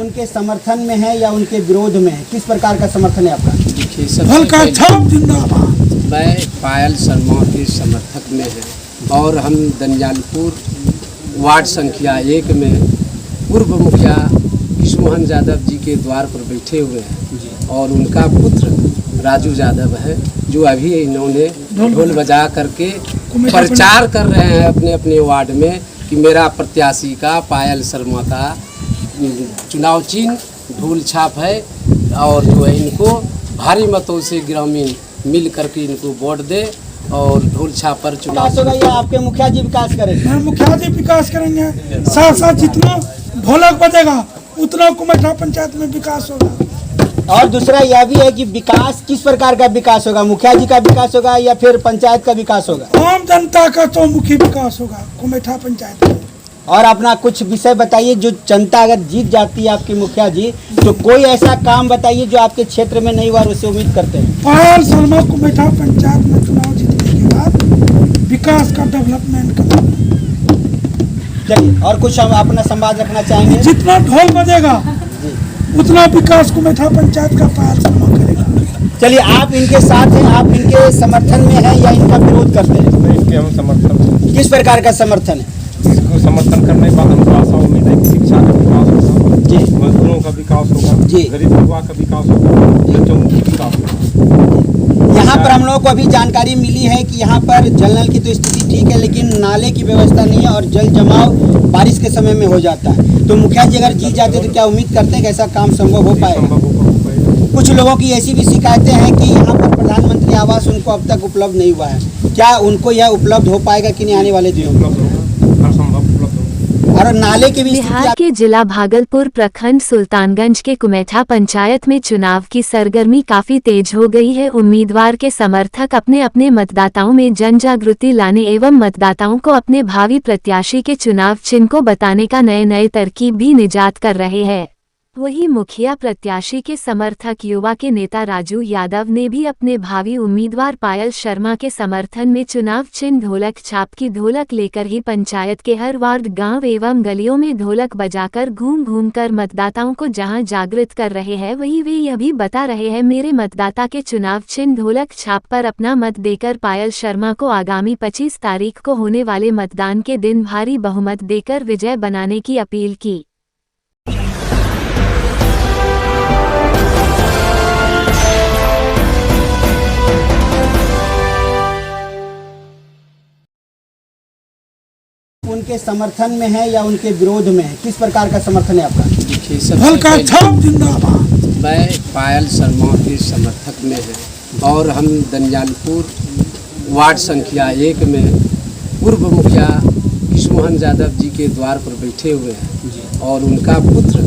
उनके समर्थन में है या उनके विरोध में है? किस प्रकार का समर्थन है आपका? देखिए, सबसे पहले मैं पायल शर्मा के समर्थक में है और हम दनियालपुर वार्ड संख्या 1 में पूर्व मुखिया कृष्ण मोहन यादव जी के द्वार पर बैठे हुए हैं और उनका पुत्र राजू यादव है, जो अभी इन्होंने ढोल बजा करके प्रचार कर रहे हैं अपने अपने वार्ड में कि मेरा प्रत्याशी का पायल शर्मा का चुनाव चिन्ह ढोल छाप है और जो है इनको भारी मतों से ग्रामीण मिल करके इनको वोट दे और ढोल छाप पर चुनाव होगा या आपके मुखिया जी विकास करेंगे? मुखिया जी विकास करेंगे, साथ साथ जितना ढोलक बजेगा उतना कुमेठा पंचायत में विकास होगा। और दूसरा यह भी है कि विकास किस प्रकार का विकास होगा? मुखिया जी का विकास होगा या फिर पंचायत का विकास होगा? आम जनता का चौमुखी विकास होगा कुमेठा पंचायत में। और अपना कुछ विषय बताइए, जो जनता अगर जीत जाती है आपके मुखिया जी, तो कोई ऐसा काम बताइए जो आपके क्षेत्र में नहीं हुआ और उससे उम्मीद करते हैं। पायल शर्मा कुमेठा पंचायत में चुनाव जीतने के बाद विकास का डेवलपमेंट करना। चलिए, और कुछ हम अपना संवाद रखना चाहेंगे? जितना ढोल बजेगा उतना विकास कुमेठा पंचायत का पायल शर्मा करेगा। चलिए, आप इनके साथ हैं, आप इनके समर्थन में हैं या इनका विरोध करते हैं? इनके हम समर्थन। किस प्रकार का समर्थन है? इसको समर्थन करने के बाद हमको आशा उम्मीद है कि शिक्षा का विकास होगा जी, मजदूरों का विकास होगा जी, गरीब युवा का विकास होगा, चौमुखी विकास होगा। यहाँ पर हम लोगों को अभी जानकारी मिली है कि यहाँ पर जल नल की तो स्थिति ठीक है, लेकिन नाले की व्यवस्था नहीं है और जल जमाव बारिश के समय में हो जाता है। तो मुखिया जी अगर जीत जाते तो क्या उम्मीद करते हैं कि ऐसा काम संभव हो पाएगा? कुछ लोगों की ऐसी भी शिकायतें हैं कि यहाँ पर प्रधानमंत्री आवास उनको अब तक उपलब्ध नहीं हुआ है, क्या उनको यह उपलब्ध हो पाएगा कि नहीं आने वाले दिनों में? और नाले के भी बिहार के जिला भागलपुर प्रखंड सुल्तानगंज के कुमेठा पंचायत में चुनाव की सरगर्मी काफी तेज हो गई है। उम्मीदवार के समर्थक अपने अपने मतदाताओं में जन जागृति लाने एवं मतदाताओं को अपने भावी प्रत्याशी के चुनाव चिन्ह को बताने का नए नए तरकीब भी निजात कर रहे हैं। वहीं मुखिया प्रत्याशी के समर्थक युवा के नेता राजू यादव ने भी अपने भावी उम्मीदवार पायल शर्मा के समर्थन में चुनाव चिन्ह ढोलक छाप की ढोलक लेकर ही पंचायत के हर वार्ड गांव एवं गलियों में ढोलक बजाकर घूम घूम कर मतदाताओं को जहां जागृत कर रहे हैं, वहीं वे यह भी बता रहे हैं मेरे मतदाता के चुनाव चिन्ह ढोलक छाप पर अपना मत देकर पायल शर्मा को आगामी 25 तारीख को होने वाले मतदान के दिन भारी बहुमत देकर विजय बनाने की अपील की। उनके समर्थन में है या उनके विरोध में है? किस प्रकार का समर्थन है आपका? देखिए, सबसे पहले मैं पायल शर्मा के समर्थक में है और हम दनियालपुर वार्ड संख्या 1 में पूर्व मुखिया कृष्ण मोहन यादव जी के द्वार पर बैठे हुए हैं और उनका पुत्र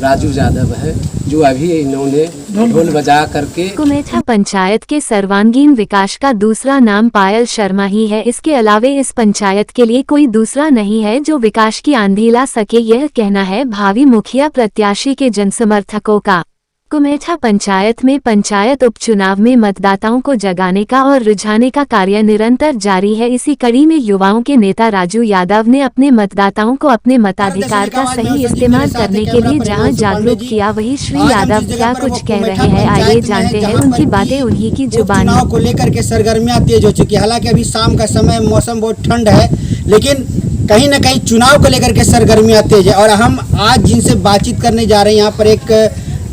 राजू यादव है, जो अभी इन्होंने ढोल बजा करके कुमेठा पंचायत के सर्वांगीण विकास का दूसरा नाम पायल शर्मा ही है। इसके अलावे इस पंचायत के लिए कोई दूसरा नहीं है जो विकास की आंधी ला सके, यह कहना है भावी मुखिया प्रत्याशी के जनसमर्थकों का। कुमेठा पंचायत में पंचायत उपचुनाव में मतदाताओं को जगाने का और रिझाने का कार्य निरंतर जारी है। इसी कड़ी में युवाओं के नेता राजू यादव ने अपने मतदाताओं को अपने मताधिकार का सही इस्तेमाल करने के लिए जहां जागरूक किया, वहीं श्री यादव क्या कुछ कह रहे हैं, आइए जानते हैं उनकी बातें उन्हीं की जुबानी। चुनाव को लेकर के सरगर्मियां तेज हो चुकी है। हालांकि अभी शाम का समय, मौसम बहुत ठंड है, लेकिन कहीं न कहीं चुनाव को लेकर के सरगर्मियां तेज है। और हम आज जिनसे बातचीत करने जा रहे हैं, यहाँ पर एक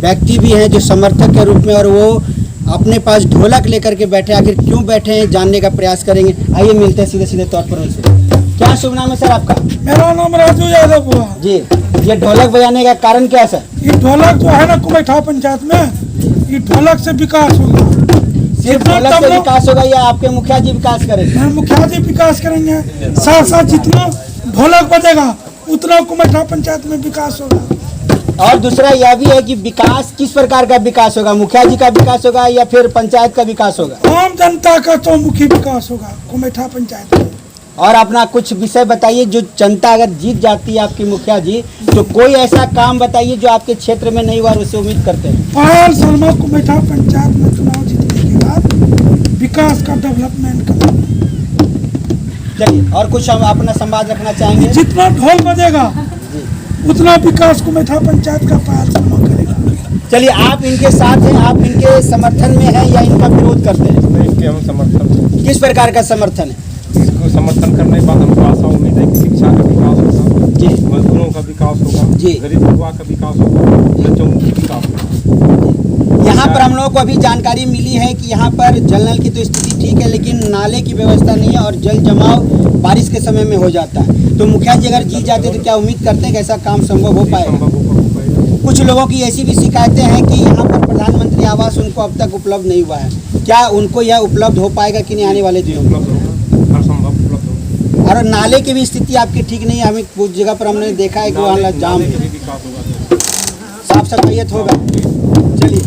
व्यक्ति भी हैं जो समर्थक के रूप में, और वो अपने पास ढोलक लेकर के बैठे, आखिर क्यों बैठे हैं जानने का प्रयास करेंगे। आइए मिलते हैं सीधे सीधे तौर पर उनसे। क्या शुभ नाम है सर आपका? मेरा नाम राजू यादव हुआ जी। ये ढोलक बजाने का कारण क्या है सर? ये ढोलक जो है ना कुमेठा पंचायत में, ये ढोलक से विकास होगा। सिर्फ ढोलक से विकास होगा या आपके मुखिया जी विकास करेंगे? मुखिया जी विकास करेंगे, साथ साथ जितना ढोलक बजेगा उतना कुमेठा पंचायत में विकास होगा। और दूसरा यह भी है कि विकास किस प्रकार का विकास होगा? मुखिया जी का विकास होगा या फिर पंचायत का विकास होगा? आम जनता का चौमुखी विकास होगा कुमेठा पंचायत में। और अपना कुछ विषय बताइए, जो जनता अगर जीत जाती है आपकी मुखिया जी, तो कोई ऐसा काम बताइए जो आपके क्षेत्र में नहीं हुआ और उससे उम्मीद करते हैं। पायल शर्मा कुमेठा पंचायत में चुनाव जीतने के बाद विकास का डेवलपमेंट करना। चलिए, और कुछ हम अपना संवाद रखना चाहेंगे? जितना ढोल बजेगा उतना विकास कुमेठा पंचायत का पायल शर्मा करेगा। चलिए, आप इनके साथ हैं, आप इनके समर्थन में हैं या इनका विरोध करते हैं? नहीं, इनके हम समर्थन, किस प्रकार का समर्थन है? इसको समर्थन करने के बाद हमको आशा उम्मीद है कि शिक्षा का विकास होगा जी, मजदूरों का विकास होगा जी, गरीब युवा का विकास होगा, बच्चों का विकास होगा। यहाँ पर हम लोगों को अभी जानकारी मिली है कि यहाँ पर जल नल की तो स्थिति ठीक है, लेकिन नाले की व्यवस्था नहीं है और जल जमाव बारिश के समय में हो जाता है। तो मुखिया जी अगर जीत जाते तो क्या उम्मीद करते हैं कि ऐसा काम संभव हो पाएगा? संभव होगा। कुछ लोगों की ऐसी भी शिकायतें हैं कि यहाँ पर प्रधानमंत्री आवास उनको अब तक उपलब्ध नहीं हुआ है, क्या उनको यह उपलब्ध हो पाएगा कि नहीं आने वाले दिनों में? उपलब्ध होगा, हर संभव उपलब्ध होगा। और नाले की भी स्थिति आपकी ठीक नहीं है, हमें कुछ जगह पर हमने देखा है कि वहाँ जाम है, विकास होगा, साफ सफाइयत होगा। चलिए,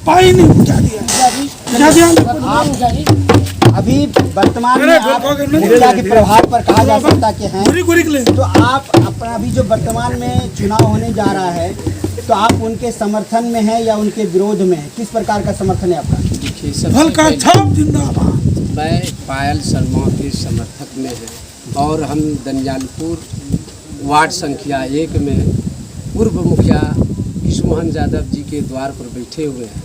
पाई नहीं बुझा दिया। अभी वर्तमान में आप मुखिया के प्रभाव पर कहा जा सकता कि हैं, तो आप अपना अभी जो वर्तमान में चुनाव होने जा रहा है तो आप उनके समर्थन में हैं या उनके विरोध में हैं? किस प्रकार का समर्थन है आपका? देखिए, फल का छाप जिंदाबाद। मैं पायल शर्मा के समर्थक में है और हम दंजालपुर वार्ड संख्या 1 में पूर्व मुखिया कृष्ण मोहन यादव जी के द्वार पर बैठे हुए हैं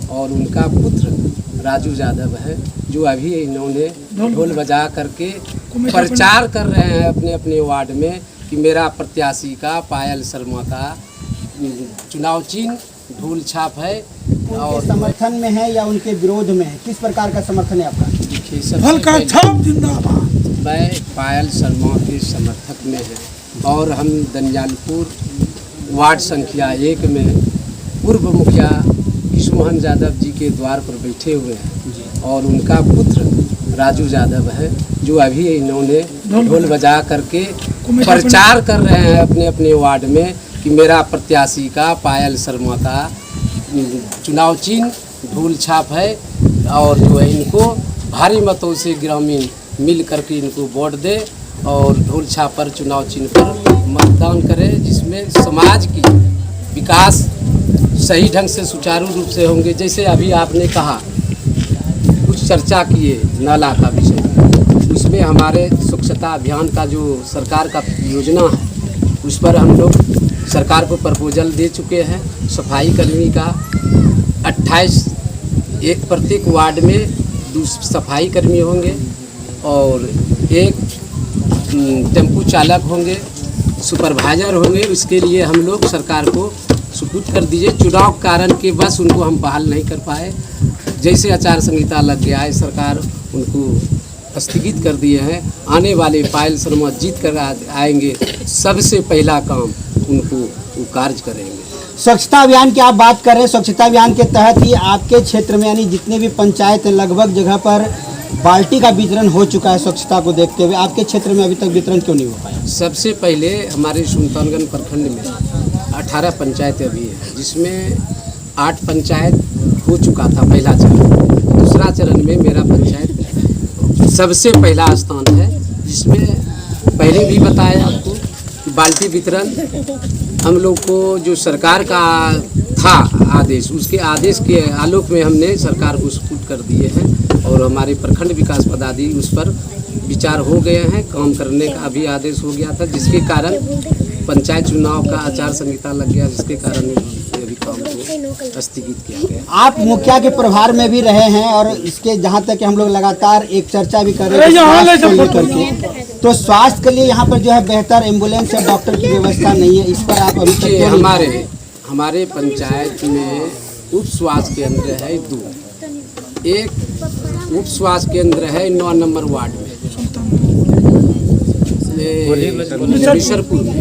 और उनका पुत्र राजू यादव है, जो अभी इन्होंने ढोल बजा करके प्रचार कर रहे हैं अपने अपने वार्ड में कि मेरा प्रत्याशी का पायल शर्मा का चुनाव चिन्ह ढोल छाप है। और समर्थन में है या उनके विरोध में है? किस प्रकार का समर्थन है आपका? देखिए, फल का छाप जिंदाबाद। मैं पायल शर्मा के समर्थक में है और हम दंजालपुर वार्ड संख्या 1 में पूर्व मुखिया कृष्ण मोहन यादव जी के द्वार पर बैठे हुए हैं और उनका पुत्र राजू यादव है, जो अभी इन्होंने ढोल बजा करके प्रचार कर रहे हैं अपने अपने वार्ड में कि मेरा प्रत्याशी का पायल शर्मा का चुनाव चिन्ह ढोल छाप है और जो है इनको भारी मतों से ग्रामीण मिल करके इनको वोट दे और ढोल छाप पर चुनाव चिन्ह पर मतदान करें, जिसमें समाज की विकास सही ढंग से सुचारू रूप से होंगे। जैसे अभी आपने कहा, कुछ चर्चा किए नाला का विषय, उसमें हमारे स्वच्छता अभियान का जो सरकार का योजना है उस पर हम लोग सरकार को प्रपोजल दे चुके हैं। सफाई कर्मी का 28 एक प्रत्येक वार्ड में सफाई कर्मी होंगे और एक टेम्पू चालक होंगे, सुपरवाइजर होंगे। इसके लिए हम लोग सरकार को सुपुर्द कर दीजिए। चुनाव कारण के बस उनको हम बहाल नहीं कर पाए, जैसे आचार संहिता लग गया है सरकार उनको स्थगित कर दिए हैं। आने वाले पायल शर्मा जीत कर आएंगे, सबसे पहला काम उनको वो कार्य करेंगे। स्वच्छता अभियान की आप बात कर रहे हैं, स्वच्छता अभियान के तहत ही आपके क्षेत्र में यानी जितने भी पंचायत हैं लगभग जगह पर बाल्टी का वितरण हो चुका है। स्वच्छता को देखते हुए आपके क्षेत्र में अभी तक वितरण क्यों नहीं हो पाया? सबसे पहले हमारे सुल्तानगंज प्रखंड में 18 पंचायत अभी है, जिसमें 8 पंचायत हो चुका था पहला चरण। दूसरा चरण में मेरा पंचायत सबसे पहला स्थान है, जिसमें पहले भी बताया आपको कि बाल्टी वितरण हम लोग को जो सरकार का था आदेश, उसके आदेश के आलोक में हमने सरकार को सपोर्ट कर दिए हैं और हमारे प्रखंड विकास पदाधिकारी उस पर विचार हो गए हैं। काम करने का अभी आदेश हो गया था, जिसके कारण पंचायत चुनाव का आचार संहिता लग गया, जिसके कारण अभी काम को स्थगित किया गया। आप मुखिया के प्रभार में भी रहे हैं और इसके जहाँ तक हम लोग लगातार एक चर्चा भी कर रहे हैं स्वास्थ्य को लेकर के, तो स्वास्थ्य के लिए यहाँ पर जो है बेहतर एम्बुलेंस या डॉक्टर की व्यवस्था नहीं है, इस पर आप अभी तक हमारे पंचायत में उप स्वास्थ्य केंद्र है 2, एक उप स्वास्थ्य केंद्र है 9 नंबर वार्ड में बिशरपुर में,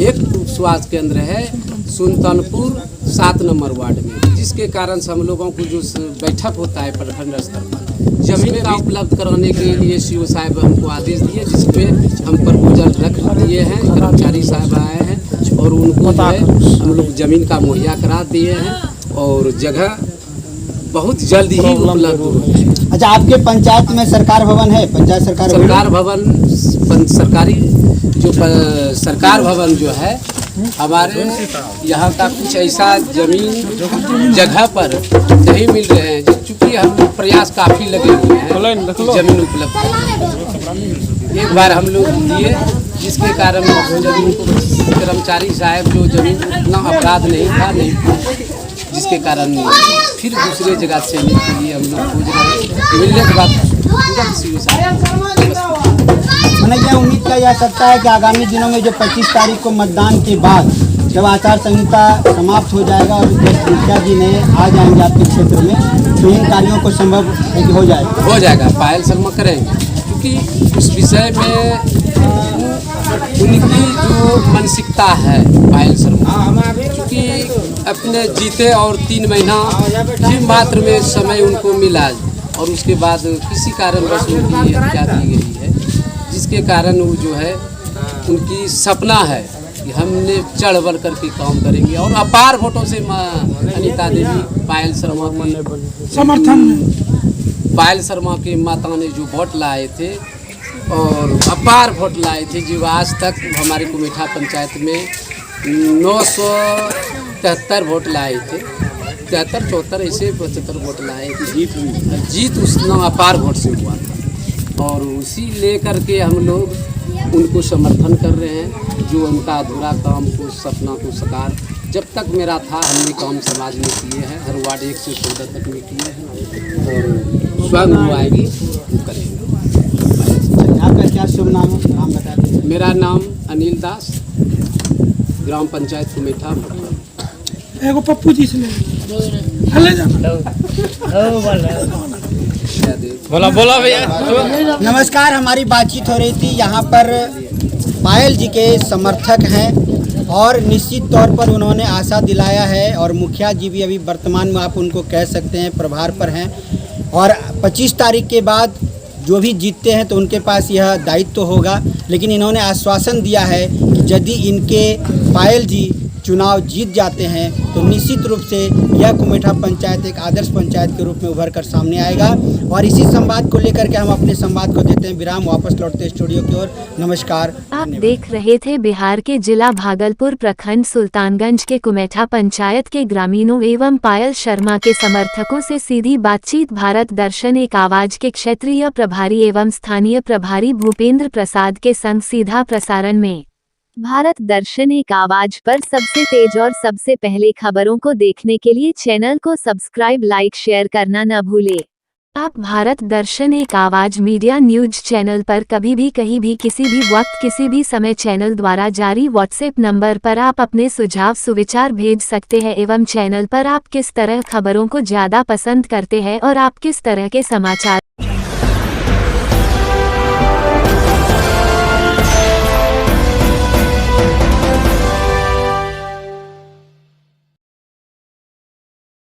एक उप स्वास्थ्य केंद्र है सुल्तानपुर 7 नंबर वार्ड में, जिसके कारण से हम लोगों को जो बैठक होता है प्रखंड स्तर पर जमीन का उपलब्ध कराने के लिए सीओ साहब हमको आदेश दिए, जिसमें हम प्रपोजल रख दिए हैं। कर्मचारी साहब आए हैं और उनको जो है हम लोग ज़मीन का मुहैया करा दिए हैं और जगह बहुत जल्द ही उपलब्ध होगी। अच्छा, आपके पंचायत में सरकार भवन है? पंचायत सरकार भवन सरकारी जो सरकार भवन जो है हमारे यहाँ का कुछ ऐसा जमीन जगह पर नहीं मिल रहे हैं, चूँकि हम प्रयास काफ़ी लगे हुए हैं जमीन उपलब्ध। एक बार हम लोग दिए, जिसके कारण जमीन को कर्मचारी साहब जो जमीन उतना अपराध नहीं था जिसके कारण फिर दूसरे जगह से लेने के लिए हम लोग खोज रहे हैं। मिलने के बाद मैंने यह उम्मीद किया जा सकता है कि आगामी दिनों में जो 25 तारीख को मतदान के बाद जब आचार संहिता समाप्त हो जाएगा और जब मुखिया जी ने आ जाएंगे आपके क्षेत्र में तो इन कार्यों को संभव है कि हो जाएगा। पायल शर्मा करेंगे, क्योंकि उस विषय में उनकी जो मानसिकता है पायल शर्मा, क्योंकि अपने जीते और 3 महीना ही मात्र में समय उनको मिला और उसके बाद किसी कारणवश उनकी हत्या दी गई है, जिसके कारण वो जो है उनकी सपना है कि हमने चढ़ बढ़ करके काम करेंगे और अपार वोटों से अनीता देवी पायल शर्मा के समर्थन में पायल शर्मा के माता ने जो वोट लाए थे और अपार वोट लाए थे, जो आज तक हमारे कुमेठा पंचायत में 973 वोट लाए थे, 73 74 ऐसे 75 वोट लाए थे। जीत उस अपार वोट से हुआ था और उसी लेकर के हम लोग उनको समर्थन कर रहे हैं। जो उनका अधूरा काम को सपना को साकार जब तक मेरा था हमने काम समाज में किए हैं, हर वार्ड 1 से 14 तक में किए हैं और स्वयं वो आएगी वो करेंगे। आपका क्या शुभ नाम है, नाम बता दीजिए। मेरा नाम अनिल दास, ग्राम पंचायत कुमेठा। एगो पप्पू जी से ले जाना। बोला भैया। नमस्कार, हमारी बातचीत हो रही थी। यहाँ पर पायल जी के समर्थक हैं और निश्चित तौर पर उन्होंने आशा दिलाया है और मुखिया जी भी अभी वर्तमान में आप उनको कह सकते हैं प्रभार पर हैं और 25 तारीख के बाद जो भी जीतते हैं तो उनके पास यह दायित्व तो होगा, लेकिन इन्होंने आश्वासन दिया है कि यदि इनके पायल जी चुनाव जीत जाते हैं तो निश्चित रूप से यह कुमेठा पंचायत एक आदर्श पंचायत के रूप में उभर कर सामने आएगा। और इसी संवाद को लेकर के हम अपने संवाद को देते हैं विराम, वापस लौटते स्टूडियो की ओर। नमस्कार। आप देख रहे थे बिहार के जिला भागलपुर प्रखंड सुल्तानगंज के कुमेठा पंचायत के ग्रामीणों एवं पायल शर्मा के समर्थकों से सीधी बातचीत। भारत दर्शन एक आवाज के क्षेत्रीय प्रभारी एवं स्थानीय प्रभारी भूपेंद्र प्रसाद के संग सीधा प्रसारण में। भारत दर्शन एक आवाज पर सबसे तेज और सबसे पहले खबरों को देखने के लिए चैनल को सब्सक्राइब, लाइक, शेयर करना न भूले। आप भारत दर्शन एक आवाज मीडिया न्यूज चैनल पर कभी भी कहीं भी किसी भी वक्त किसी भी समय चैनल द्वारा जारी व्हाट्सएप नंबर पर आप अपने सुझाव सुविचार भेज सकते हैं एवं चैनल पर आप किस तरह खबरों को ज्यादा पसंद करते हैं और आप किस तरह के समाचार